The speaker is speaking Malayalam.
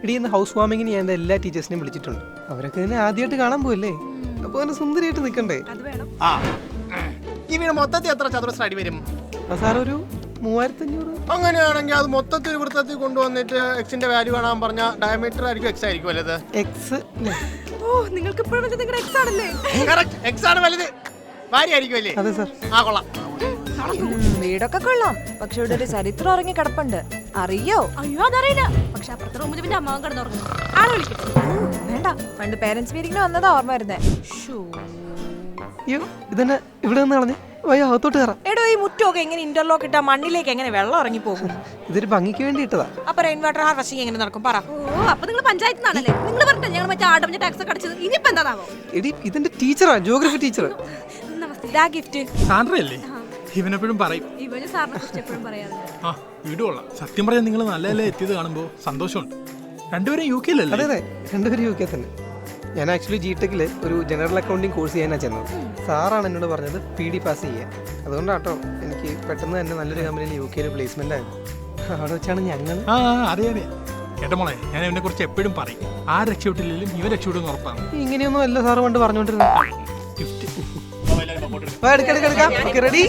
ഇടീ ഇന്ന് ഹൗസ് വാമിങ്ങിന് ഞാൻ എൻ്റെ എല്ലാ ടീച്ചേഴ്സിനെയും വിളിച്ചിട്ടുണ്ട്. അവരൊക്കെ ഇതിനെ ആദ്യമായിട്ട് കാണാൻ പോയല്ലേ, അപ്പോൾ അതിന് സുന്ദരിയായിട്ട് നിൽക്കണ്ടേ. ആ ഈ വീട് മൊത്തത്തിൽ എത്ര ചതുരശ്ര അടി വരും? സാർ ഒരു 3500. അങ്ങനെയാണെങ്കിൽ അത് മൊത്തത്തിൽ വൃത്തത്തിൽ കൊണ്ടുവന്നിട്ട് എക്സിന്റെ വാല്യൂ കാണാൻ പറഞ്ഞ ഡയമീറ്റർ ആയിരിക്കും എക്സ് ആയിരിക്കും വലുത്. എക്സ് നിങ്ങൾക്ക് ഇപ്പോഴും നിങ്ങളുടെ എക്സ് ആണല്ലേ? എക്സ് ആണ് വലുത്, ഭാര്യ ആയിരിക്കും അല്ലേ? അതെ സാർ. ആ കൊള്ളാം. വീടൊക്കെ കൊള്ളാം, പക്ഷെ ഇവിടെ ഒരു ചരിത്രം ഇറങ്ങി കിടപ്പുണ്ട്, അറിയോ? അയ്യോ അതറിയില്ല, പക്ഷെ അപ്പുറത്തെ റൂമിൽ പിന്നെ അമ്മാവൻ കിടന്നുറങ്ങുന്നു. ആളെ വിളിക്കട്ടെ? വേണ്ട, പണ്ട് പേരൻസ് മീറ്റിംഗിന് വന്നതാ ഓർമ്മ വരുന്നേ. അയ്യോ ഇതന്നെ ഇവിടെ നിന്ന് കളഞ്ഞ് വയ്യ, അകത്തോട്ട് കയറാം. എടോ ഈ മുറ്റമൊക്കെ എങ്ങനെ ഇന്റർലോക്ക് ഇട്ടാ മണ്ണിലേക്ക് എങ്ങനെ വെള്ളം ഇറങ്ങി പോകും? ഇതൊരു ഭംഗിക്ക് വേണ്ടി ഇട്ടതാ. അപ്പൊ റെയിൻ വാട്ടർ ഹാർവെസ്റ്റിംഗ് എങ്ങനെ നടക്കും പറ? ഓ അപ്പൊ നിങ്ങൾ പഞ്ചായത്തിൽ നിന്നാണല്ലേ? നിങ്ങൾ പറഞ്ഞിട്ട് ഞങ്ങൾ മറ്റേ ആടമഞ്ഞ ടാക്സ് ഒക്കെ അടച്ചത്, ഇനിയിപ്പോ എന്താണാവോ? എടി ഇതിന്റെ ടീച്ചറാ, ജോഗ്രഫി ടീച്ചർ. ഇതാ ഗിഫ്റ്റ്. സാറിനല്ലേ ഇവനെപ്പോഴും പറയും. ഇവന് സാറിനെ കുറിച്ച് എപ്പോഴും പറയാറുണ്ട്. ആ വീട് കൊള്ളാം. സത്യം പറയാൻ നിങ്ങൾ നല്ലതല്ലേ എത്തിയത് കാണുമ്പോൾ സന്തോഷമുണ്ട്. രണ്ടുപേരും യു കെയിലല്ലേ? അതെ അതെ, രണ്ടുപേരും യു കെ തന്നെ. ഞാൻ ആക്ച്വലി ജി.ടെക്കിൽ ഒരു ജനറൽ അക്കൗണ്ടിങ് കോഴ്സ് ചെയ്യാനാണ് ചെന്നത്. സാറാണ് എന്നോട് പറഞ്ഞത് PD പാസ് ചെയ്യാൻ. അതുകൊണ്ടാട്ടോ എനിക്ക് പെട്ടെന്ന് തന്നെ നല്ലൊരു കമ്പനിയിൽ യു കെയിൽ പ്ലേസ്മെന്റ് ആയിരുന്നു. അവിടെ വെച്ചാണ് ഞങ്ങൾ. ആ അറിയാം. കേട്ടോ മോളെ, ഞാൻ ഇവനെ കുറിച്ച് എപ്പോഴും പറയും. ആ രക്ഷപ്പെട്ടില്ലെങ്കിലും ഇവൻ രക്ഷപ്പെടുമെന്ന് ഉറപ്പാണ്. ഇങ്ങനെയൊന്നും അല്ല സാറ് പണ്ട് പറഞ്ഞുകൊണ്ടിരുന്നത്. Gift ready